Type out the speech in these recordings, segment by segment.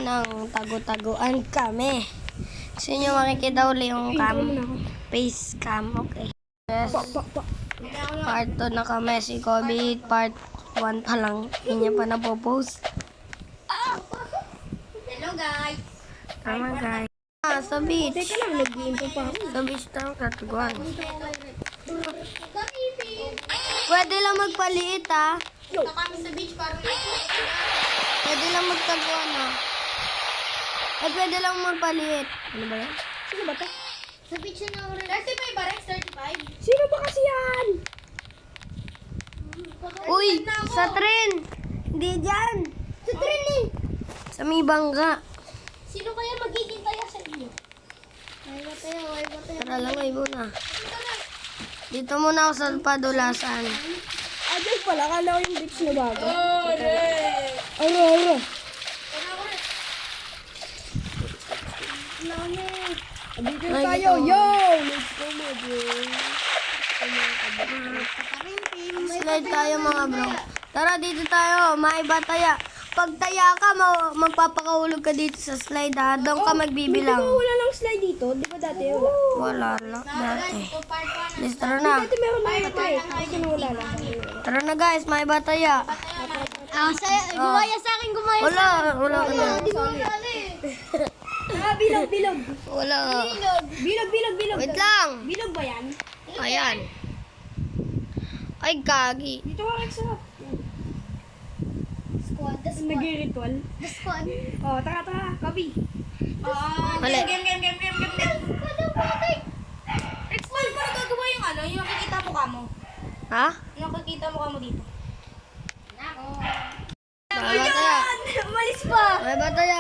ng tago-taguan kami. Gusto nyo makikita uli yung face cam. Okay. Yes. Part 2 na kami. Si Kobe, part 1 pa lang. Hindi niya pa napopost. Hello guys. Tama guys. Sa beach. Teka lang, nag-iimpo pa ako. Sa beach na kataguan. Pwede lang magpaliit ah. Punta kami sa beach para Pwede lang magtaguan ah. Eh, pwede lang magpaliit. Ano ba yan? Sino ba to? Sa beach na ako rin. 35 ba? Rex 35? Sino ba kasi yan? Uy, sa tren. Hindi dyan. Sa tren eh. Sa may bangga. Sino kaya magiging taya sa inyo? Ay ba tayo? Tara lang, ay muna. Dito muna ako sa padulasan. Dyan pala, kala ko yung beach na bago. Aro. Dito na tayo, yo! Let's go, Mojo. Slide tayo mga bro. Tara, dito tayo. Maiba taya. Pag taya ka, magpapakahulog ka dito sa slide ha. Doon ka magbibilang. Wala lang slide dito, di ba dati? Wala lang dati. Let's tara na. Dati meron na ito eh. Kasi wala lang. Tara na guys, maiba taya. Gumaya sa akin, gumaya. Wala ka na. Bilog. Wala. Bilog. Wait lang. Bilog ba yan? Ayan. Ay, gagi. Dito ka rin sarap. Squad, the squad. Nag-ritual. The squad. Oh, tara. Kabi. Mali. Game. Rex, paano pa nagagawa yung ano? Yung nakikita mo ka mo? Ha? Yung nakikita mo ka mo dito? Maiba taya. Umalis pa. Maiba taya.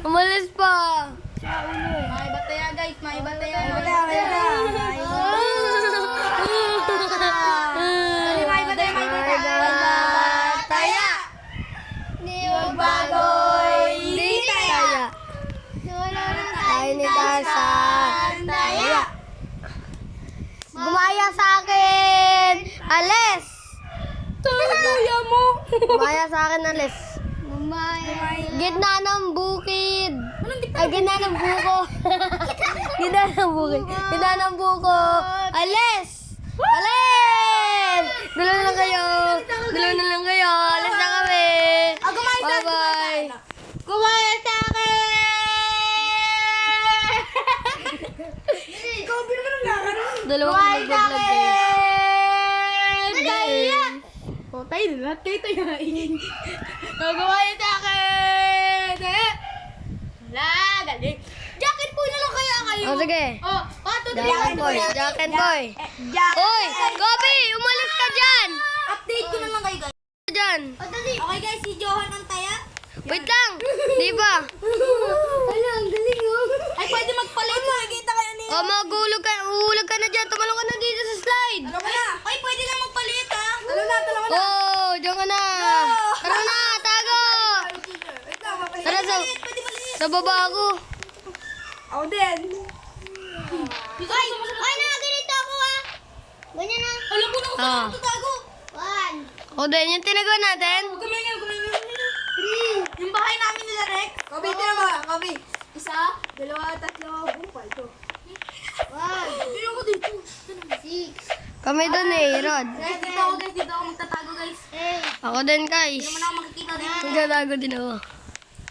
Umalis pa. May bataya guys, may bataya. Taya. Hindi taya. Ay, ni Tarzan. Taya. Gumaya sa akin. Alis. Kuya mo. Gumaya sa akin, alis. Gitna ng bukid. Ay, gitna ng buko. Gitna ng bukid. Gitna ng buko. Alis! Alis! Dalawa na lang kayo. Alis na kami. Bye-bye. Gumaya sa akin! Kobe naman ang lakaran. Dalawang mag-vlog kayo. Oh, tayo na lahat kayo tayain. Gumaya sa akin! Wala, galing. Jacket po na lang kaya kayo. Oh, sige. Oh, pato na Jacket boy. Hoy, Kobe, umalis ka dyan. Update ko na lang kayo guys. Dyan. Okay guys, si Johan ang taya. Wait lang. Di ba? Hala, ang galing oh. Ay, pwede magpalit. Makikita kayo ni... Oh, uhulog ka na dyan. Tumalong ka na dito sa slide. Ano ka na? Ay, pwede lang magpalit ha. Talo na. Oh, diyan ka na. Tara na, tago. Tara sa baba ako. Ako din. Ay, nakaganito ako ha. Ganyan na. Alam ko na kung saan ako tatago. 1. O din, yung tinagawa natin. Gumayon. 3. Yung bahay namin nila, Rex. Kobe, tira mo. Kobe. 1. 2, 3. Bupal to. 1. Dito ako dito. 6. Kami doon eh, Rod. Guys, dito ako magtatago guys. 8. Ako din, guys. Hindi mo na ako makikita dito. Magtatago din ako.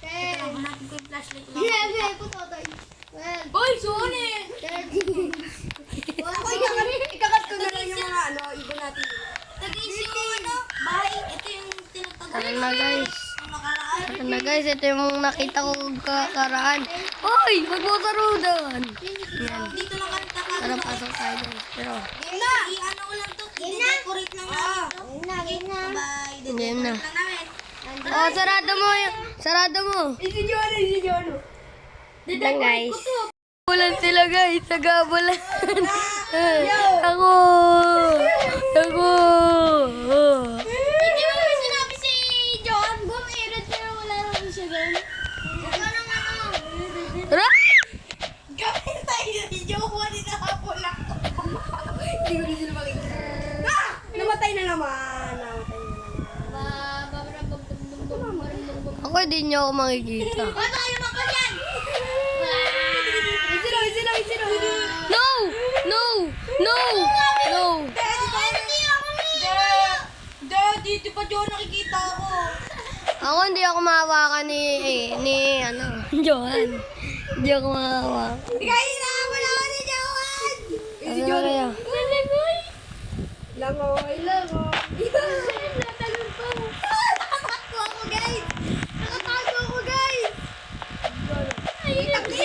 10. Hanapin ko yung flashlight ko. 11. Putotoy. 12. Oy, Sony! 13. Ikakat ko na lang yung mga ibon natin. Nag-iisip yung bahay. Ito yung tinatago. Tara na, guys. Ang nakaraan. Tara na, guys. Ito yung nakita ko karaan. Hoy, magmotarudan. Dito lang kami tatago. Tara, pasok tayo, guys. Pero, Game na! I-ano ko lang to. I-decorate lang namin to. Game na. Bye. Game na. Lang namin. oh, sarado mo. Sarado mo. Si Jono. Lang, guys. Gabulan sila, guys. Sa gabulan. Ako. Hindi mo naman sinabi si John. Gum-erot pero wala naman siya doon. Ikaw nang ano. Tara! Gawin tayo ni Johan. Hinahapon lang ko. Hindi ko rin sila makikita. Namatay na naman. Ako Ako, hindi niyo ako makikita. Ba't tayo mapasyan? Easy lang, easy lang, easy lang. No! No! No! No! Dito pa John nakikita ako. Ako, hindi ako mahawakan ni Johan. Hindi ako mahawakan. Guys, wala ako ni Johan. Easy, John. Kaya. Langoy, langoy. Nakatakbo ako, guys. Nakatago ako, guys. Kita. Si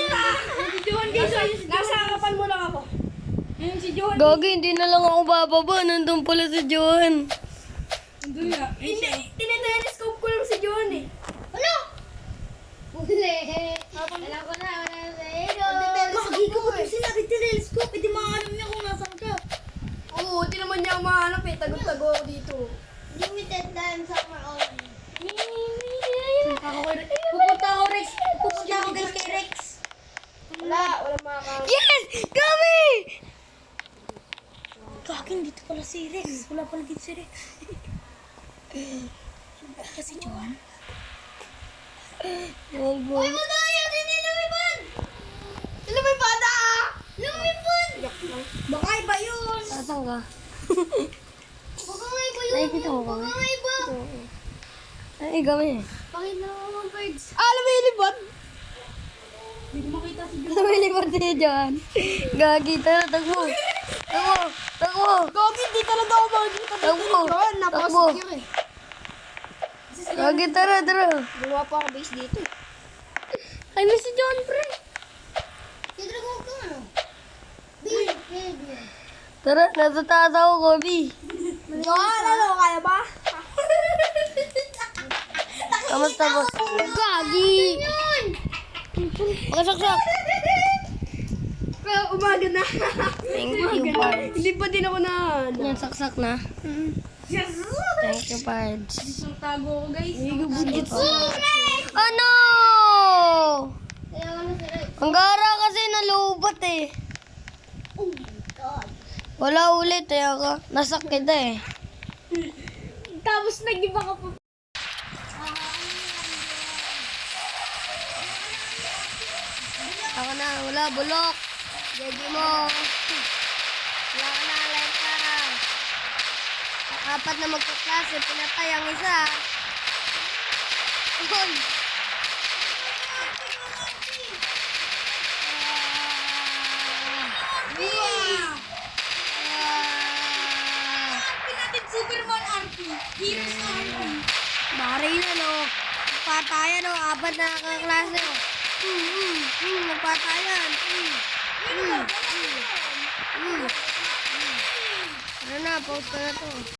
John, guys. Nasa harapan mo lang ako. Yun si John. Gagi, hindi na lang ako bababa. Nandun pala si Johan. Hindi nga. Tinetelerscope ko lang si John eh. Ano? Alam ko na, wala na sa ilo. Gagi ko mo sila, telescope. Hindi makakalam niya kung nasan ka. Oo, di naman niya ako mahanap eh. Tago-tago ako dito. Limited time summer only. Pupunta ako, Rex. Pupunta ako guys kay Rex. Wala makakahanap. Yes! Kami! Kakin, dito pala si Rex. Wala pala dito si Rex. Kasi John. Bobo. Ay, madaya! Hindi lumipad! Lumipad ah! Lumipad! Baka iba yun. Asan ka? Baka nga iba yun. Nakikita mo kami? Baka nga iba. Ay, kami. Pakita mo mga birds. Lumilipad! Hindi ko makita si John. Lumilipad si Johan. Gagi, tara, tagmo. Tagmo, tagmo. Gogi, di talaga ako makikita dito Takbo. ni John. Napaka-secure eh. Gagi, tara, tara. Gumawa pa ako base dito eh. Ay, may si John, pre. Siyempre ko ka ano? Baby. Tara, nasa taas ako, Kobe. John, ano? Kaya ba? Kamusta, boss? Gagi! Yun! Pakasaksak! Kaya umaga na. Thank you, Pards. Hindi pa din ako na. Yan, saksak na. Yes! Thank you, Pards. Isang tago ko guys. Ano? Kaya ano si Rex? Ang gara kasi nalubat eh. Oh my God. Wala ulit eh ako. Nasakit eh. Tapos nag-iba ka pa. Ako na, wala, bulok. Jadi mo. Wala ka na, light ka. Apat na magkaklase, pinatay ang isa. Uy! Natin Superman RP. Heroes RP. Bari na no. Patayan no, apat na kaklase no. Magpatayan. Ano na, pause ka na to.